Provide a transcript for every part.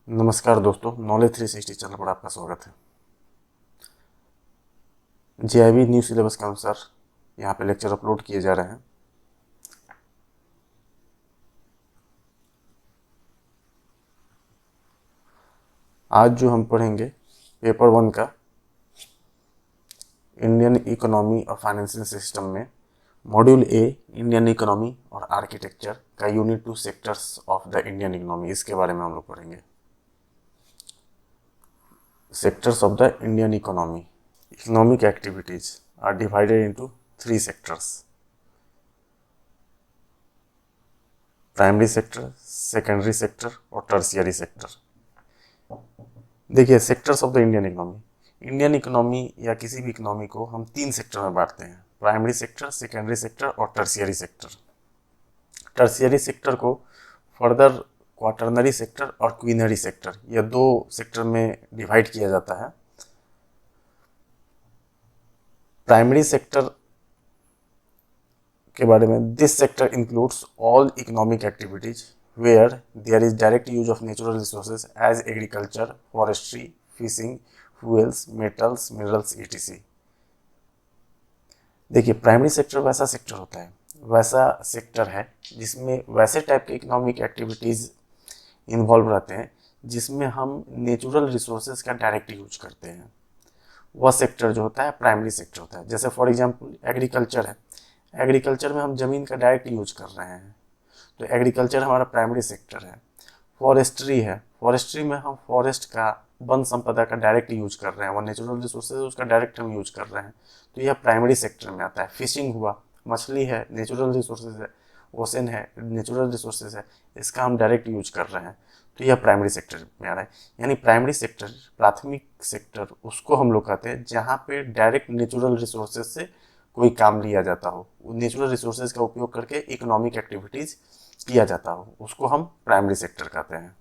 नमस्कार दोस्तों, knowledge 360 channel पर आपका स्वागत है। जेआईबी न्यू सिलेबस के अनुसार यहाँ पे लेक्चर अपलोड किए जा रहे हैं। आज जो हम पढ़ेंगे पेपर 1 का इंडियन इकोनॉमी और फाइनेंशियल सिस्टम में मॉड्यूल ए इंडियन इकोनॉमी और आर्किटेक्चर का unit 2 sectors of the Indian economy, इसके बारे में हम लोग पढ़ेंगे। Sectors of the Indian economy. Economic activities are divided into 3 sectors: primary sector, secondary sector और टर्शियरी सेक्टर। देखिए, sectors of the Indian economy. Indian economy या किसी भी इकोनॉमी को हम 3 सेक्टर में बांटते हैं: प्राइमरी सेक्टर, सेकेंडरी सेक्टर और टर्शियरी सेक्टर। टर्शियरी सेक्टर को फर्दर क्वाटरनरी सेक्टर और क्वीनरी सेक्टर, यह 2 सेक्टर में डिवाइड किया जाता है। प्राइमरी सेक्टर के बारे में, this sector includes all economic activities where there is direct use of natural resources as agriculture, forestry, fishing, fuels, metals, minerals, etc. देखिए, प्राइमरी सेक्टर वैसा सेक्टर होता है, वैसा सेक्टर है जिसमें वैसे टाइप के इकोनॉमिक एक्टिविटीज़ इन्वॉल्व रहते हैं जिसमें हम नेचुरल रिसोर्सेज का डायरेक्ट यूज करते हैं। वह सेक्टर जो होता है प्राइमरी सेक्टर होता है। जैसे फॉर एग्जांपल एग्रीकल्चर है, एग्रीकल्चर में हम ज़मीन का डायरेक्ट यूज कर रहे हैं, तो एग्रीकल्चर हमारा प्राइमरी सेक्टर है। फॉरेस्ट्री है, फॉरेस्ट्री में हम फॉरेस्ट का, वन संपदा का डायरेक्ट यूज कर रहे हैं, वो नेचुरल रिसोर्सेज उसका डायरेक्ट हम यूज कर रहे हैं, तो यह प्राइमरी सेक्टर में आता है। फिशिंग हुआ, मछली है, नेचुरल रिसोर्सेज है, ओशन है, नेचुरल रिसोर्सेज है, इसका हम डायरेक्ट यूज कर रहे हैं, तो यह प्राइमरी सेक्टर में आ रहा है। यानी प्राइमरी सेक्टर, प्राथमिक सेक्टर उसको हम लोग कहते हैं जहाँ पे डायरेक्ट नेचुरल रिसोर्सेज से कोई काम लिया जाता हो, नेचुरल रिसोर्सेज का उपयोग करके इकोनॉमिक एक्टिविटीज किया जाता हो, उसको हम प्राइमरी सेक्टर कहते हैं।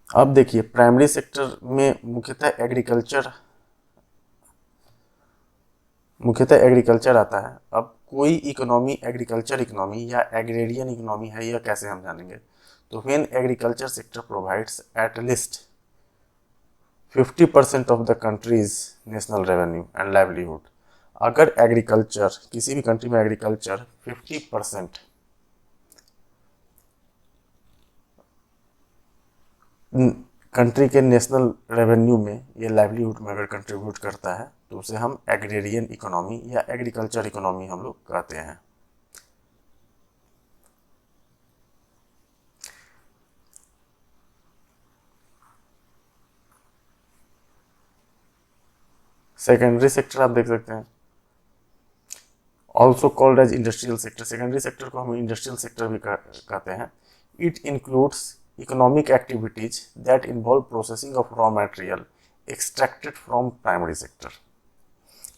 अब देखिए, प्राइमरी सेक्टर में मुख्यतः एग्रीकल्चर आता है। अब कोई इकोनॉमी एग्रीकल्चर इकोनॉमी या एग्रेरियन इकोनॉमी है, यह कैसे हम जानेंगे? तो when agriculture sector provides at least 50% of the countries national revenue and livelihood. अगर एग्रीकल्चर, किसी भी कंट्री में एग्रीकल्चर 50% कंट्री के नेशनल रेवेन्यू में या लाइवलीहुड में अगर कंट्रीब्यूट करता है, तो उसे हम एग्रेरियन इकोनॉमी या एग्रीकल्चर इकोनॉमी हम लोग कहते हैं। सेकेंडरी सेक्टर आप देख सकते हैं, also called as industrial sector. Secondary sector को हम इंडस्ट्रियल सेक्टर भी कहते हैं। It includes economic activities that involve processing of raw material extracted from primary sector.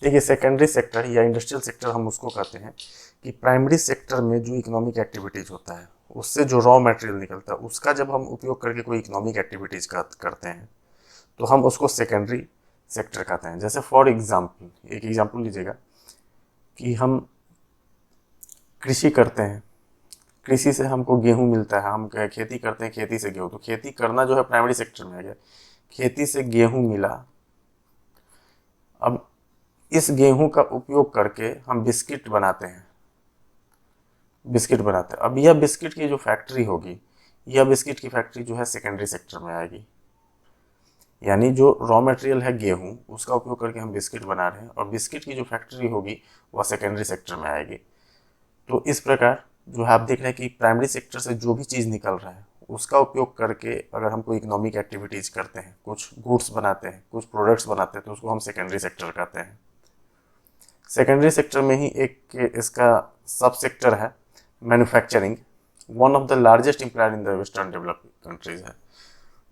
देखिए, सेकेंडरी सेक्टर या इंडस्ट्रियल सेक्टर हम उसको कहते हैं कि प्राइमरी सेक्टर में जो इकोनॉमिक एक्टिविटीज होता है, उससे जो रॉ मटेरियल निकलता है, उसका जब हम उपयोग करके कोई इकोनॉमिक एक्टिविटीज करते हैं, तो हम उसको सेकेंडरी सेक्टर कहते हैं। जैसे फॉर एग्जाम्पल, एक एग्जाम्पल लीजिएगा कि हम कृषि करते हैं, कृषि से हमको गेहूं मिलता है, हम खेती करते हैं, खेती से गेहूं, तो खेती करना जो है प्राइमरी सेक्टर में आ गया। खेती से गेहूं मिला, अब इस गेहूं का उपयोग करके हम बिस्किट बनाते हैं, अब यह बिस्किट की जो फैक्ट्री होगी, यह बिस्किट की फैक्ट्री जो है सेकेंडरी सेक्टर में आएगी। यानी जो रॉ मटेरियल है गेहूं, उसका उपयोग करके हम बिस्किट बना रहे हैं, और बिस्किट की जो फैक्ट्री होगी वह सेकेंडरी सेक्टर में आएगी। तो इस प्रकार जो है आप देख रहे हैं कि प्राइमरी सेक्टर से जो भी चीज़ निकल रहा है, उसका उपयोग करके अगर हम कोई इकोनॉमिक एक्टिविटीज़ करते हैं, कुछ गुड्स बनाते हैं, कुछ प्रोडक्ट्स बनाते हैं, तो उसको हम सेकेंडरी सेक्टर कहते हैं। सेकेंडरी सेक्टर में ही एक इसका सब सेक्टर है manufacturing. One of the largest employer in the western developed countries है।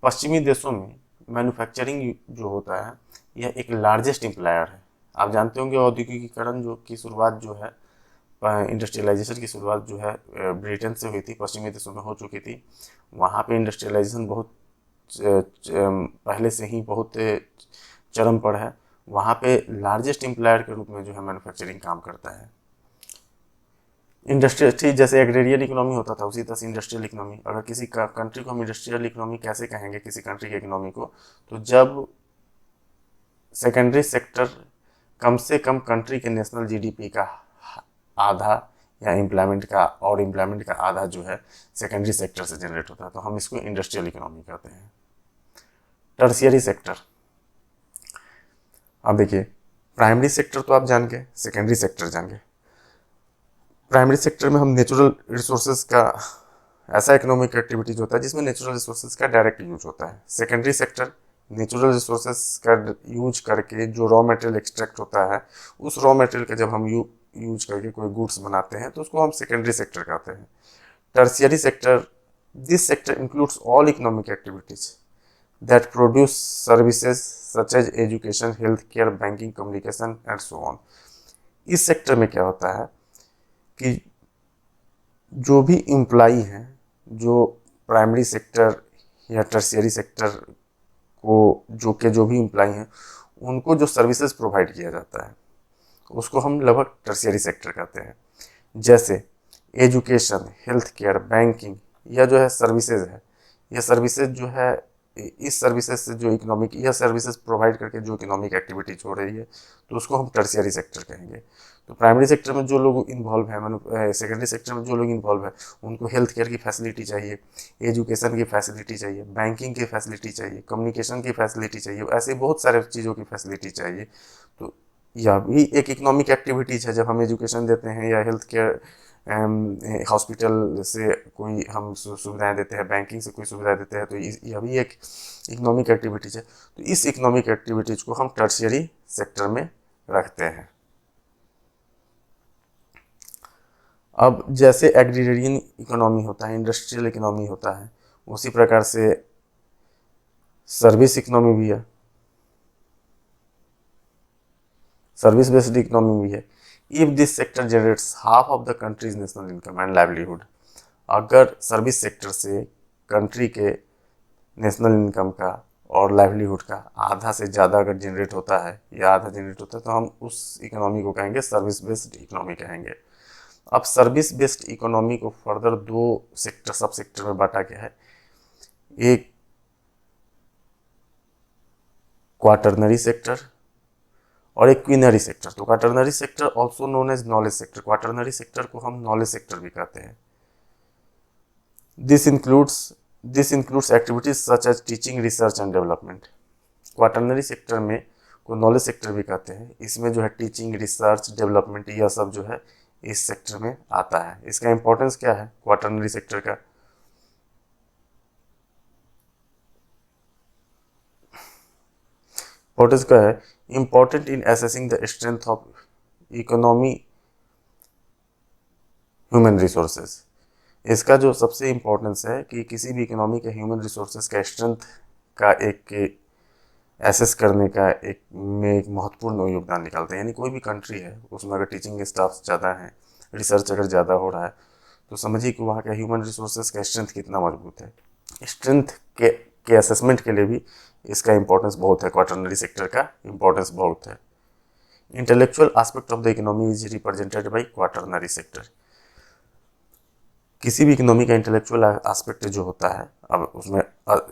पश्चिमी देशों में मैन्युफैक्चरिंग जो होता है, यह एक लार्जेस्ट एम्प्लॉयर है। आप जानते होंगे औद्योगिकीकरण जो की शुरुआत जो है, इंडस्ट्रियलाइजेशन की शुरुआत जो है ब्रिटेन से हुई थी, पश्चिमी देशों में हो चुकी थी। वहाँ पे इंडस्ट्रियलाइजेशन बहुत पहले से ही बहुत चरम पर है। वहाँ पे लार्जेस्ट एम्प्लॉयर के रूप में जो है मैन्युफैक्चरिंग काम करता है। इंडस्ट्रियल, ठीक जैसे एग्रेरियन इकोनॉमी होता था उसी तरह से इंडस्ट्रियल इकोनॉमी। अगर किसी कंट्री को हम इंडस्ट्रियल इकोनॉमी कैसे कहेंगे, किसी कंट्री की इकोनॉमी को, तो जब सेकेंडरी सेक्टर कम से कम कंट्री के नेशनल जीडीपी का आधा या एम्प्लॉयमेंट का आधा जो है सेकेंडरी सेक्टर से जनरेट होता है, तो हम इसको इंडस्ट्रियल इकोनॉमी कहते हैं। टर्शियरी सेक्टर, अब देखिए प्राइमरी सेक्टर तो आप जान गए, सेकेंडरी सेक्टर जान गए। प्राइमरी सेक्टर में हम नेचुरल रिसोर्सेज का, ऐसा इकोनॉमिक एक्टिविटीज होता है जिसमें नेचुरल रिसोर्सेज का डायरेक्ट यूज होता है। सेकेंडरी सेक्टर नेचुरल रिसोर्सेज का यूज करके जो रॉ मटेरियल एक्सट्रैक्ट होता है, उस रॉ मटेरियल का जब हम यूज करके कोई गुड्स बनाते हैं तो उसको हम सेकेंडरी सेक्टर कहते हैं। Tertiary sector, this sector includes all economic activities that produce services such as education, healthcare, banking, communication and so on। इस सेक्टर में क्या होता है कि जो भी एम्प्लॉई हैं, जो प्राइमरी सेक्टर या टर्शियरी सेक्टर को जो भी एम्प्लॉई हैं, उनको जो सर्विसेज प्रोवाइड किया जाता है उसको हम लगभग टर्शियरी सेक्टर कहते हैं। जैसे एजुकेशन, हेल्थ केयर, बैंकिंग, यह जो है सर्विसेज है, यह सर्विसेज जो है, इस सर्विसेज से जो इकोनॉमिक, यह सर्विसेज प्रोवाइड करके जो इकोनॉमिक एक्टिविटीज हो रही है तो उसको हम टर्शियरी सेक्टर कहेंगे। तो प्राइमरी सेक्टर में जो लोग इन्वॉल्व है, मतलब सेकेंडरी सेक्टर में जो लोग इन्वॉल्व है, उनको हेल्थ केयर की फैसिलिटी चाहिए, एजुकेशन की फैसिलिटी चाहिए, बैंकिंग की फैसिलिटी चाहिए, कम्युनिकेशन की फैसिलिटी चाहिए, ऐसे बहुत सारे चीज़ों की फैसिलिटी चाहिए। तो यह भी एक इकोनॉमिक एक्टिविटीज है। जब हम एजुकेशन देते हैं या हेल्थ केयर, हॉस्पिटल से कोई हम सुविधाएं देते हैं, बैंकिंग से कोई सुविधाएं देते हैं, तो यह भी एक इकोनॉमिक एक्टिविटीज है। तो इस इकोनॉमिक एक्टिविटीज को हम टर्शियरी सेक्टर में रखते हैं। अब जैसे एग्रीरियन इकोनॉमी होता है, इंडस्ट्रियल इकोनॉमी होता है, उसी प्रकार से सर्विस इकोनॉमी भी है, सर्विस बेस्ड इकोनॉमी भी है। If this sector generates half of the countries national income and livelihood, अगर सर्विस सेक्टर से कंट्री के नेशनल इनकम का और लाइवलीहुड का आधा से ज़्यादा अगर जनरेट होता है या आधा जनरेट होता है, तो हम उस इकोनॉमी को कहेंगे सर्विस बेस्ड इकोनॉमी कहेंगे। अब सर्विस बेस्ड इकोनॉमी को फर्दर दो सेक्टर, सब सेक्टर में बांटा गया है। एक क्वाटरनरी सेक्टर और एक क्वीनरी सेक्टर। तो quaternary sector also known as knowledge sector, quaternary sector को हम नॉलेज सेक्टर भी कहते हैं। This includes activities such as teaching, research and development. Quaternary sector में को नॉलेज सेक्टर भी कहते हैं। इसमें जो है टीचिंग, रिसर्च, डेवलपमेंट, यह सब जो है इस सेक्टर में आता है। इसका इंपॉर्टेंस क्या है क्वाटरनरी सेक्टर का? इंपॉर्टेंस क्या है? Important in assessing the strength of economy human resources. इसका जो सबसे इम्पोर्टेंस है कि किसी भी इकोनॉमी के ह्यूमन रिसोर्सेज का स्ट्रेंथ का एक एसेस करने का एक महत्वपूर्ण योगदान निकालते हैं। यानी कोई भी कंट्री है, उसमें अगर टीचिंग स्टाफ ज़्यादा है, रिसर्च अगर ज़्यादा हो रहा है, तो समझिए कि वहाँ का ह्यूमन रिसोर्सेज का स्ट्रेंथ कितना मजबूत है। स्ट्रेंथ के असेसमेंट के लिए भी इसका इंपॉर्टेंस बहुत है, क्वाटरनरी सेक्टर का इंपॉर्टेंस बहुत है। Intellectual aspect of the economy is represented by quaternary sector. किसी भी इकोनॉमी का इंटेलेक्चुअल एस्पेक्ट जो होता है, अब उसमें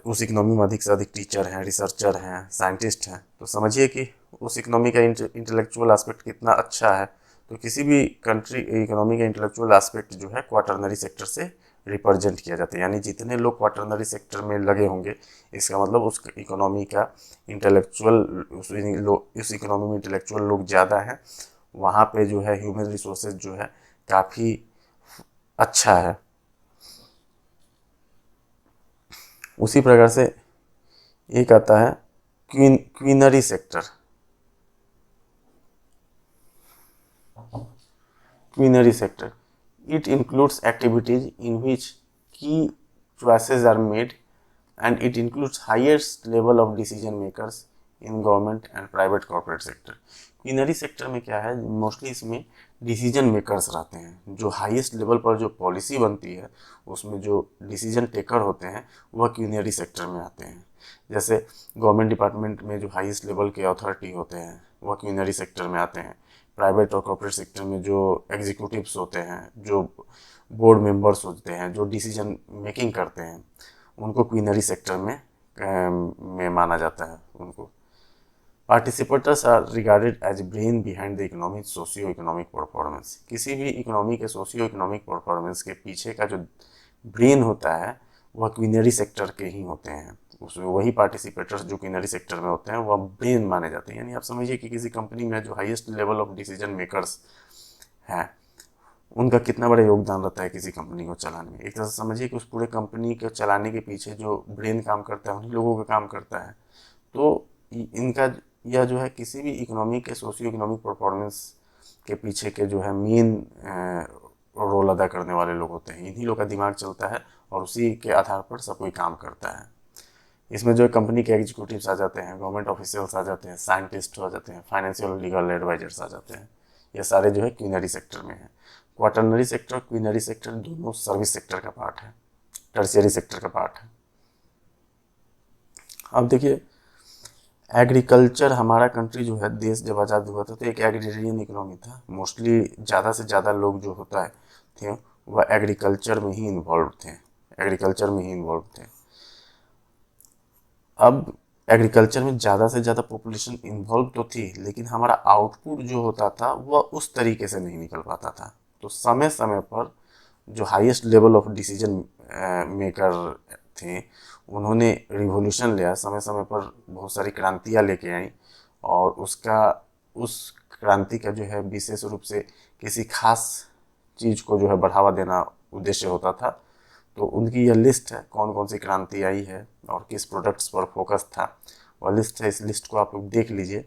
उस इकोनॉमी में अधिक से अधिक टीचर हैं, रिसर्चर हैं, साइंटिस्ट हैं, तो समझिए कि उस इकोनॉमी का इंटेलेक्चुअल एस्पेक्ट कितना अच्छा है। तो किसी भी कंट्री इकोनॉमी का इंटेलेक्चुअल एस्पेक्ट जो है क्वाटरनरी सेक्टर से रिप्रेजेंट किया जाता है। यानी जितने लोग क्वाटरनरी सेक्टर में लगे होंगे, इसका मतलब उस इकोनॉमी का इंटेलेक्चुअल, उस इकोनॉमी में इंटेलेक्चुअल लोग ज़्यादा हैं, वहाँ पे जो है ह्यूमन रिसोर्सेज जो है काफ़ी अच्छा है। उसी प्रकार से एक आता है quinary sector. Quinary sector, it includes activities in which key choices are made and it includes highest level of decision makers in government and private corporate sector। Quinary sector में क्या है, मोस्टली इसमें डिसीजन मेकर्स रहते हैं। जो highest level पर जो policy बनती है, उसमें जो डिसीजन टेकर होते हैं, वह क्वीनरी सेक्टर में आते हैं। जैसे गवर्नमेंट डिपार्टमेंट में जो हाईएस्ट लेवल के अथॉरिटी होते हैं, वह क्वीनरी सेक्टर में आते हैं। प्राइवेट और कॉर्पोरेट सेक्टर में जो एग्जीक्यूटिव्स होते हैं, जो बोर्ड मेंबर्स होते हैं, जो डिसीजन मेकिंग करते हैं, उनको क्वीनरी सेक्टर में माना जाता है उनको। Participators are regarded as brain behind the economic socio economic performance. किसी भी इकोनॉमी के सोशियो इकोनॉमिक परफॉर्मेंस के पीछे का जो ब्रेन होता है वह क्वीनरी सेक्टर के ही होते हैं। उसमें वही पार्टिसिपेटर्स जो क्वीनरी सेक्टर में होते हैं वह ब्रेन माने जाते हैं। यानी आप समझिए कि किसी कंपनी में जो highest level of decision makers हैं उनका कितना बड़ा योगदान रहता है किसी कंपनी को चलाने में। एक तरह से समझिए कि उस पूरे कंपनी को चलाने के पीछे जो ब्रेन काम करता है उन्हीं लोगों का काम करता है। तो इनका यह जो है किसी भी इकोनॉमी के सोशियो इकोनॉमिक परफॉर्मेंस के पीछे के जो है मेन रोल अदा करने वाले लोग होते हैं। इन्हीं लोग का दिमाग चलता है और उसी के आधार पर सब कोई काम करता है। इसमें जो है कंपनी के एग्जीक्यूटिव्स आ जाते हैं, गवर्नमेंट ऑफिशियल्स आ जाते हैं, साइंटिस्ट आ जाते हैं, फाइनेंशियल लीगल एडवाइजर्स आ जाते हैं। ये सारे जो है क्वीनरी सेक्टर में है। क्वाटरनरी सेक्टर, क्वीनरी सेक्टर दोनों सर्विस सेक्टर का पार्ट है, टर्शियरी सेक्टर का पार्ट है। अब देखिए एग्रीकल्चर, हमारा कंट्री जो है देश जब आज़ाद हुआ था तो एक एग्रीरियन इकोनॉमी था। मोस्टली ज़्यादा से ज़्यादा लोग जो होता है थे वह एग्रीकल्चर में ही इन्वॉल्व थे, एग्रीकल्चर में ही इन्वॉल्व थे। अब एग्रीकल्चर में ज़्यादा से ज़्यादा पॉपुलेशन इन्वॉल्व तो थी, लेकिन हमारा आउटपुट जो होता था वह उस तरीके से नहीं निकल पाता था। तो समय समय पर जो highest level of decision maker थे उन्होंने रिवॉल्यूशन लिया, समय समय पर बहुत सारी क्रांतियाँ लेके आई और उस क्रांति का जो है विशेष रूप से किसी खास चीज़ को जो है बढ़ावा देना उद्देश्य होता था। तो उनकी यह लिस्ट है कौन कौन सी क्रांति आई है और किस प्रोडक्ट्स पर फोकस था, वह लिस्ट है। इस लिस्ट को आप लोग देख लीजिए।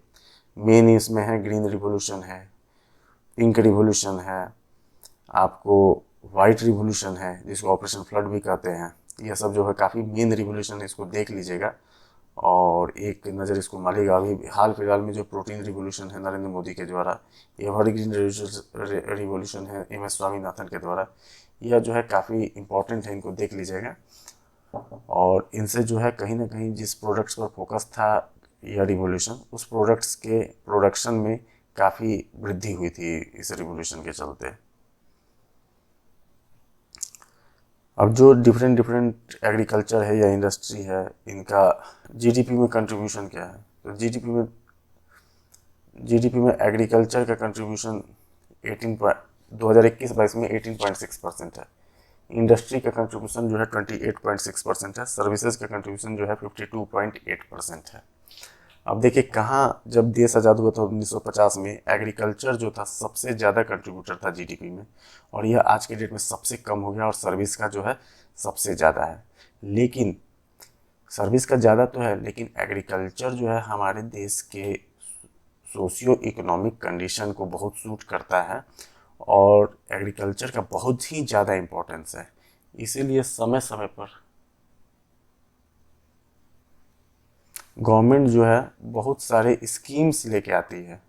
मेन इसमें है ग्रीन रिवॉल्यूशन है, पिंक रिवॉल्यूशन है, आपको वाइट रिवॉल्यूशन है जिसको ऑपरेशन फ्लड भी कहते हैं। यह सब जो है काफ़ी मेन रिवॉल्यूशन है, इसको देख लीजिएगा और एक नज़र इसको मारिएगा। अभी हाल फिलहाल में जो प्रोटीन रिवॉल्यूशन है नरेंद्र मोदी के द्वारा, एवरग्रीन रिवॉल्यूशन है एम एस स्वामीनाथन के द्वारा, यह जो है काफ़ी इम्पोर्टेंट है, इनको देख लीजिएगा। और इनसे जो है कहीं ना कहीं जिस प्रोडक्ट्स पर फोकस था यह रिवॉल्यूशन, उस प्रोडक्ट्स के प्रोडक्शन में काफ़ी वृद्धि हुई थी इस रिवॉल्यूशन के चलते। अब जो डिफरेंट डिफरेंट एग्रीकल्चर है या इंडस्ट्री है, इनका जीडीपी में कंट्रीब्यूशन क्या है। तो जीडीपी में एग्रीकल्चर का कंट्रीब्यूशन 2021-22 में 18.6% है। इंडस्ट्री का कंट्रीब्यूशन जो है 28.6% है। सर्विसेज का कंट्रीब्यूशन जो है 52.8% है। अब देखिए कहाँ जब देश आज़ाद हुआ था 1950 में एग्रीकल्चर जो था सबसे ज़्यादा कंट्रीब्यूटर था जीडीपी में, और यह आज के डेट में सबसे कम हो गया और सर्विस का जो है सबसे ज़्यादा है। लेकिन सर्विस का ज़्यादा तो है, लेकिन एग्रीकल्चर जो है हमारे देश के सोशियो इकोनॉमिक कंडीशन को बहुत सूट करता है और एग्रीकल्चर का बहुत ही ज़्यादा इम्पोर्टेंस है। इसीलिए समय समय पर गवर्नमेंट जो है बहुत सारे स्कीम्स लेके आती है,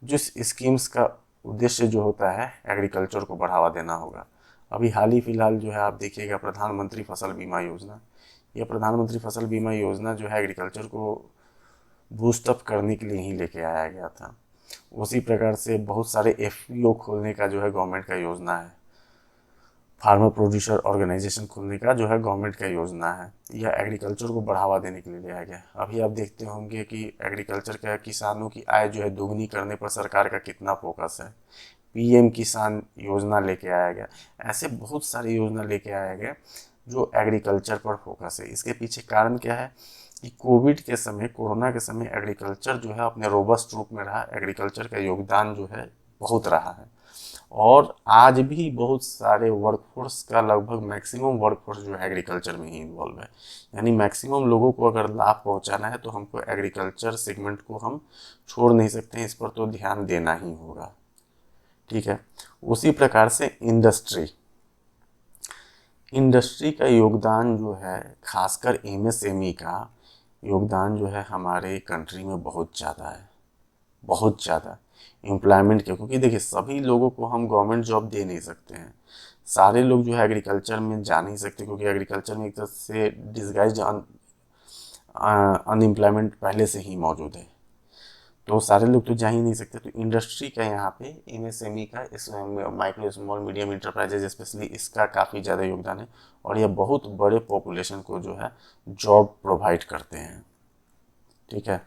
जिस स्कीम्स का उद्देश्य जो होता है एग्रीकल्चर को बढ़ावा देना होगा। अभी हाल ही फिलहाल जो है आप देखिएगा प्रधानमंत्री फसल बीमा योजना, यह प्रधानमंत्री फसल बीमा योजना जो है एग्रीकल्चर को बूस्ट अप करने के लिए ही लेके आया गया था। उसी प्रकार से बहुत सारे एफपीओ खोलने का जो है गवर्नमेंट का योजना है, फार्मर प्रोड्यूसर ऑर्गेनाइजेशन खोलने का जो है गवर्नमेंट का योजना है। यह एग्रीकल्चर को बढ़ावा देने के लिए लिया गया। अभी आप देखते होंगे कि एग्रीकल्चर का किसानों की आय जो है दोगुनी करने पर सरकार का कितना फोकस है। पीएम किसान योजना लेके आया गया। ऐसे बहुत सारी योजना लेके आया गया जो एग्रीकल्चर पर फोकस है। इसके पीछे कारण क्या है कि कोविड के समय, कोरोना के समय एग्रीकल्चर जो है अपने रोबस्ट रूप में रहा। एग्रीकल्चर का योगदान जो है बहुत रहा है और आज भी बहुत सारे वर्कफोर्स का लगभग मैक्सिमम वर्कफोर्स जो है एग्रीकल्चर में ही इन्वॉल्व है। यानी मैक्सिमम लोगों को अगर लाभ पहुंचाना है तो हमको एग्रीकल्चर सेगमेंट को हम छोड़ नहीं सकते हैं, इस पर तो ध्यान देना ही होगा। ठीक है। उसी प्रकार से इंडस्ट्री का योगदान जो है, खासकर एमएसएमई का योगदान जो है हमारे कंट्री में बहुत ज़्यादा है, बहुत ज़्यादा एम्प्लॉयमेंट के। क्योंकि देखिए सभी लोगों को हम गवर्नमेंट जॉब दे नहीं सकते हैं, सारे लोग जो है एग्रीकल्चर में जा नहीं सकते, क्योंकि एग्रीकल्चर में एक तरह से डिस्गाइज्ड अनएम्प्लॉयमेंट पहले से ही मौजूद है। तो सारे लोग तो जा ही नहीं सकते, तो इंडस्ट्री का यहाँ पे एमएसएमई का, इस micro small medium enterprises specially, इसका काफ़ी ज़्यादा योगदान है और ये बहुत बड़े पॉपुलेशन को जो है जॉब प्रोवाइड करते हैं। ठीक है,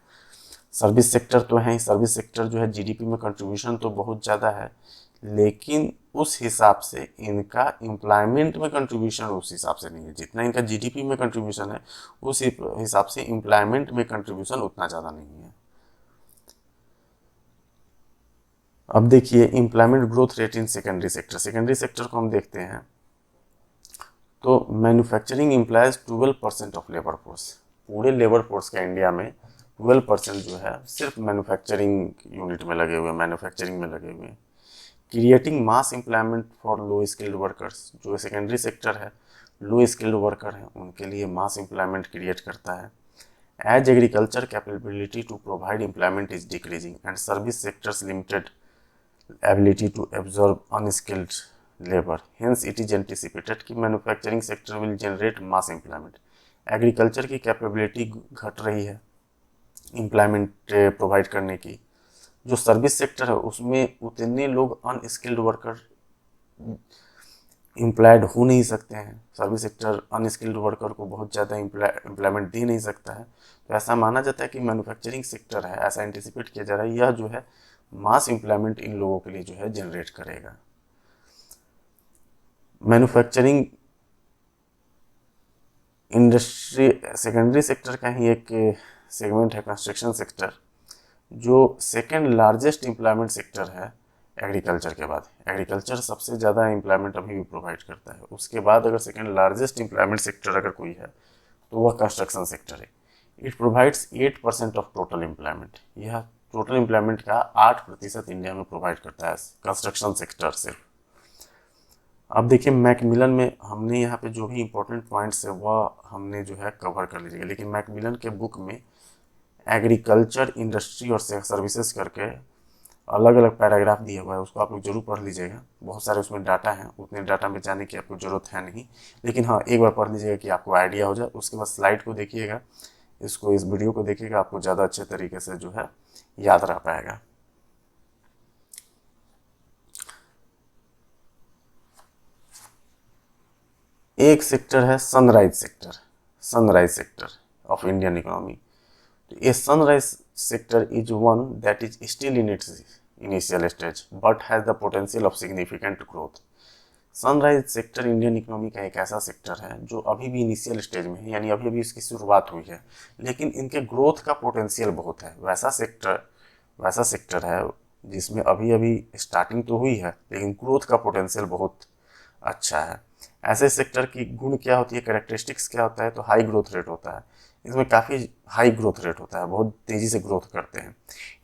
सर्विस सेक्टर तो है ही, सर्विस सेक्टर जो है जीडीपी में कंट्रीब्यूशन तो बहुत ज़्यादा है, लेकिन उस हिसाब से इनका एम्प्लॉयमेंट में कंट्रीब्यूशन उस हिसाब से नहीं है। जितना इनका जीडीपी में कंट्रीब्यूशन है उस हिसाब से एम्प्लॉयमेंट में कंट्रीब्यूशन उतना ज़्यादा नहीं है। अब देखिए employment growth rate in secondary sector, secondary sector को हम देखते हैं तो manufacturing employees 12% of labour force, पूरे लेबर फोर्स का इंडिया में 12% जो है सिर्फ मैन्युफैक्चरिंग यूनिट में लगे हुए, मैन्युफैक्चरिंग में लगे हुए हैं। Creating mass employment for low skilled workers, जो सेकेंडरी सेक्टर है लो स्किल्ड वर्कर हैं उनके लिए मास एम्प्लॉयमेंट क्रिएट करता है। As agriculture capability to provide employment is decreasing and service sectors limited ability to absorb unskilled labor. Hence, it is anticipated कि manufacturing sector will generate mass employment. Agriculture की capability घट रही है employment provide करने की। जो service sector है उसमें उतने लोग अनस्किल्ड वर्कर एम्प्लॉयड हो नहीं सकते हैं, सर्विस सेक्टर अनस्किल्ड वर्कर को बहुत ज़्यादा एम्प्लॉयमेंट दे नहीं सकता है। तो ऐसा माना जाता है कि मैन्युफैक्चरिंग सेक्टर है, ऐसा एंटिसिपेट किया जा रहा है, यह जो है मास एम्प्लॉयमेंट इन लोगों के लिए जो है जनरेट करेगा। मैन्युफैक्चरिंग इंडस्ट्री सेकेंडरी सेक्टर का ही एक सेगमेंट है कंस्ट्रक्शन सेक्टर, जो सेकेंड लार्जेस्ट एम्प्लॉयमेंट सेक्टर है एग्रीकल्चर के बाद। एग्रीकल्चर सबसे ज़्यादा एम्प्लॉयमेंट अभी भी प्रोवाइड करता है, उसके बाद अगर सेकेंड लार्जेस्ट एम्प्लॉयमेंट सेक्टर अगर कोई है तो वह कंस्ट्रक्शन सेक्टर है। It provides 8% of total employment, यह टोटल एम्प्लॉयमेंट का 8% इंडिया में प्रोवाइड करता है कंस्ट्रक्शन सेक्टर सिर्फ। अब देखिए मैकमिलन में हमने यहाँ पे जो भी इंपॉर्टेंट पॉइंट्स है वह हमने जो है कवर कर लीजिएगा, लेकिन मैकमिलन के बुक में एग्रीकल्चर, इंडस्ट्री और सर्विसेज करके अलग अलग पैराग्राफ दिया हुआ है, उसको आप लोग जरूर पढ़ लीजिएगा। बहुत सारे उसमें डाटा हैं, उतने डाटा में जाने की आपको ज़रूरत है नहीं, लेकिन हाँ एक बार पढ़ लीजिएगा कि आपको आइडिया हो जाए। उसके बाद स्लाइड को देखिएगा, इसको इस वीडियो को देखिएगा, आपको ज़्यादा अच्छे तरीके से जो है याद रह पाएगा। एक सेक्टर है sunrise sector, sunrise sector of Indian economy. A sunrise sector is one that is still in its initial stage but has the potential of significant growth. Sunrise sector Indian economy का एक ऐसा sector है जो अभी भी initial stage में है, यानी अभी अभी इसकी शुरुआत हुई है, लेकिन इनके ग्रोथ का पोटेंशियल बहुत है। वैसा सेक्टर है जिसमें अभी अभी स्टार्टिंग तो हुई है लेकिन ग्रोथ का पोटेंशियल बहुत अच्छा है। ऐसे सेक्टर की गुण क्या होती है, कैरेक्टरिस्टिक्स क्या होता है, तो हाई ग्रोथ रेट होता है, इसमें काफ़ी हाई ग्रोथ रेट होता है, बहुत तेज़ी से ग्रोथ करते हैं।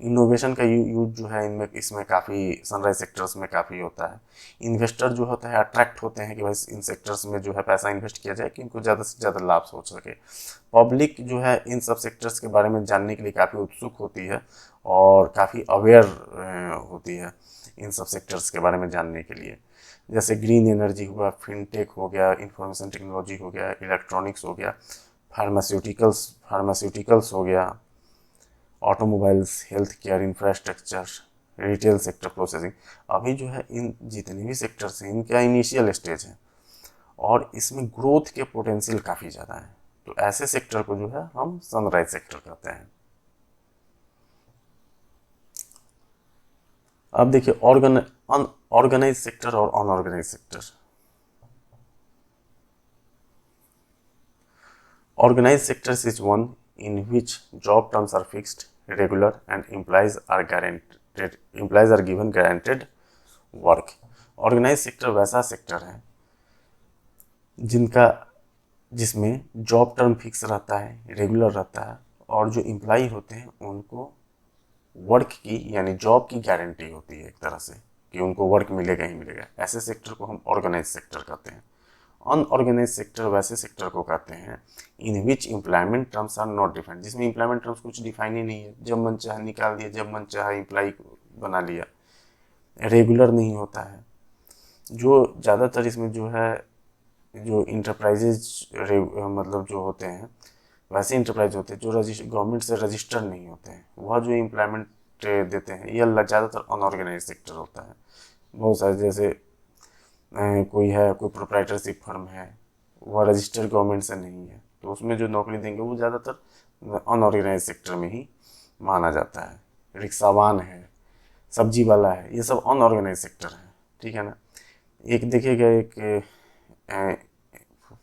इनोवेशन का यूज जो है इनमें इसमें काफ़ी सनराइज सेक्टर्स में काफ़ी होता है। इन्वेस्टर जो होता है अट्रैक्ट होते हैं कि भाई इन सेक्टर्स में जो है पैसा इन्वेस्ट किया जाए कि इनको ज़्यादा से ज़्यादा लाभ हो सके। पब्लिक जो है इन सब सेक्टर्स के बारे में जानने के लिए काफ़ी उत्सुक होती है और काफ़ी अवेयर होती है इन सब सेक्टर्स के बारे में जानने के लिए। जैसे ग्रीन एनर्जी हुआ, फिनटेक हो गया, इंफॉर्मेशन टेक्नोलॉजी हो गया, इलेक्ट्रॉनिक्स हो गया, फार्मास्यूटिकल्स हो गया, automobiles, health care, infrastructure, retail sector, processing. अभी जो है इन जितने भी सेक्टर्स हैं इनका इनिशियल स्टेज है और इसमें ग्रोथ के पोटेंशियल काफ़ी ज़्यादा है, तो ऐसे सेक्टर को जो है हम सनराइज सेक्टर कहते हैं। अब देखिए ऑर्गेनाइज सेक्टर और unorganised sector. Organized sectors is one in which job terms are fixed, regular, and employees are given guaranteed work. Organized sector वैसा सेक्टर है जिसमें जॉब टर्म फिक्स रहता है, रेगुलर रहता है और जो एम्प्लॉई होते हैं उनको वर्क की यानी जॉब की गारंटी होती है एक तरह से कि उनको वर्क मिलेगा ही मिलेगा। ऐसे सेक्टर को हम ऑर्गेनाइज सेक्टर कहते हैं। अनऑर्गेनाइज सेक्टर वैसे सेक्टर को कहते हैं in which employment terms are not defined, जिसमें एम्प्लॉयमेंट टर्म्स कुछ डिफाइन ही नहीं है, जब मन चाहे निकाल दिया, जब मन चाहे एम्प्लॉय बना लिया, रेगुलर नहीं होता है। जो ज़्यादातर इसमें जो है जो इंटरप्राइजेज मतलब जो होते हैं वैसे इंटरप्राइज होते हैं जो गवर्नमेंट से रजिस्टर्ड नहीं होते हैं, वह जो एम्प्लॉयमेंट देते हैं, ये ज़्यादातर अनऑर्गेनाइज सेक्टर होता है। बहुत सारे जैसे कोई प्रोप्राइटरशिप फर्म है, वह रजिस्टर्ड गवर्नमेंट से नहीं है, तो उसमें जो नौकरी देंगे वो ज़्यादातर अनऑर्गेनाइज सेक्टर में ही माना जाता है। रिक्शावान है, सब्जी वाला है, ये सब अनऑर्गेनाइज सेक्टर है, ठीक है ना। एक देखिएगा, एक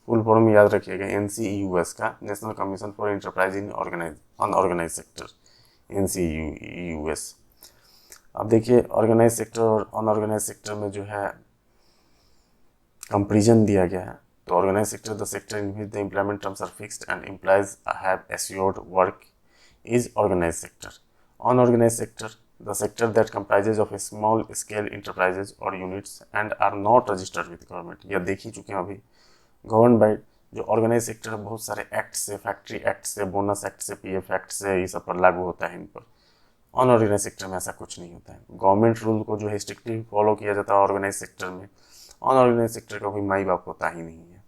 फुल फॉर्म याद रखिएगा, NCEUS का, national commission for enterprise in unorganised sector, NCEUS। अब देखिए ऑर्गेनाइज सेक्टर और अनऑर्गेनाइज सेक्टर में जो है कंपेरिजन दिया गया है। तो organised sector, the sector in which the employment terms are fixed and employees have assured work, is organised sector. Unorganised sector, the sector that comprises of a small scale enterprises or units and are not registered with government। यह देख ही चुके हैं अभी। Government by जो organise sector है, बहुत सारे act से, फैक्ट्री एक्ट से, बोनस एक्ट से, PF एक्ट से, ये सब पर लागू होता है इन पर। अनऑर्गेनाइज सेक्टर में ऐसा कुछ नहीं होता है। गवर्नमेंट रूल को जो है स्ट्रिक्टली फॉलो किया जाता है ऑर्गेनाइज सेक्टर में। अनऑर्गेनाइज सेक्टर का कोई माई बाप होता ही नहीं है।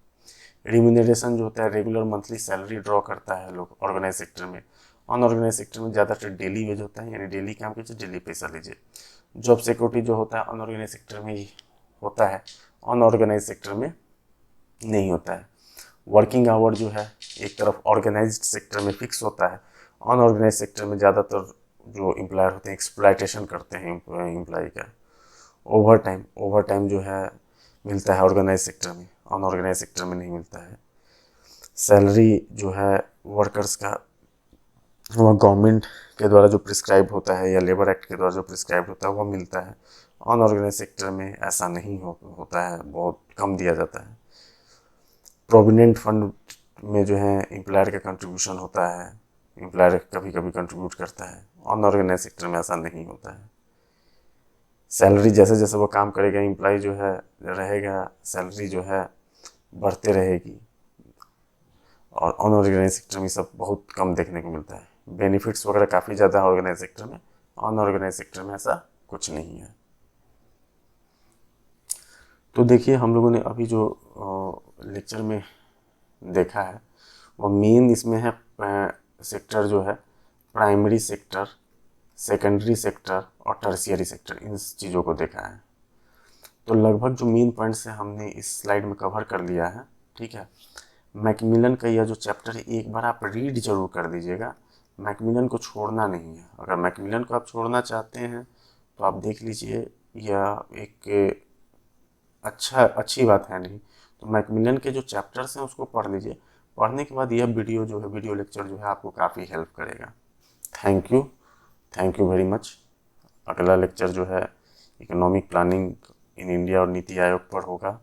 रिम्यूनरेशन जो होता है, रेगुलर मंथली सैलरी ड्रॉ करता है लोग ऑर्गेनाइज सेक्टर में। अनऑर्गेनाइज सेक्टर में ज़्यादातर डेली वेज होता है, यानी डेली काम कीजिए, डेली पैसा लीजिए। जॉब सिक्योरिटी जो होता है अनऑर्गेनाइज सेक्टर में ही होता है, अनऑर्गेनाइज सेक्टर में नहीं होता है। वर्किंग आवर जो है एक तरफ ऑर्गेनाइज्ड सेक्टर में फिक्स होता है, अनऑर्गेनाइज सेक्टर में ज़्यादातर जो एम्प्लॉयर होते हैं एक्सप्लॉयटेशन करते हैं एम्प्लॉय का। ओवर टाइम जो है मिलता है ऑर्गेनाइज सेक्टर में, अनऑर्गेनाइज सेक्टर में नहीं मिलता है। सैलरी जो है वर्कर्स का वह गवर्नमेंट के द्वारा जो प्रिस्क्राइब होता है या लेबर एक्ट के द्वारा जो प्रिस्क्राइब होता है वह मिलता है। अनऑर्गेनाइज सेक्टर में ऐसा नहीं होता है, बहुत कम दिया जाता है। प्रोविडेंट फंड में जो है एम्प्लॉयर का कंट्रीब्यूशन होता है, एम्प्लॉयर कभी कभी कंट्रीब्यूट करता है। अनऑर्गेनाइज सेक्टर में ऐसा नहीं होता है। सैलरी जैसे जैसे वो काम करेगा, एम्प्लॉय जो है रहेगा, सैलरी जो है बढ़ते रहेगी। और अनऑर्गेनाइज सेक्टर में सब बहुत कम देखने को मिलता है। बेनिफिट्स वगैरह काफ़ी ज़्यादा है ऑर्गेनाइज सेक्टर में, अनऑर्गेनाइज सेक्टर में ऐसा कुछ नहीं है। तो देखिए हम लोगों ने अभी जो लेक्चर में देखा है वो मेन इसमें है सेक्टर जो है प्राइमरी सेक्टर, सेकेंडरी सेक्टर और टर्शियरी सेक्टर, इन चीज़ों को देखा है। तो लगभग जो मेन पॉइंट्स है हमने इस स्लाइड में कवर कर लिया है, ठीक है। मैकमिलन का यह जो चैप्टर है एक बार आप रीड जरूर कर लीजिएगा, मैकमिलन को छोड़ना नहीं है। अगर मैकमिलन को आप छोड़ना चाहते हैं तो आप देख लीजिए, यह एक अच्छी बात है नहीं। तो मैकमिलन के जो चैप्टर्स हैं उसको पढ़ लीजिए। पढ़ने के बाद यह वीडियो जो है, वीडियो लेक्चर जो है आपको काफ़ी हेल्प करेगा। Thank you very much. अगला लेक्चर जो है इकोनॉमिक प्लानिंग इन इंडिया और नीति आयोग पर होगा।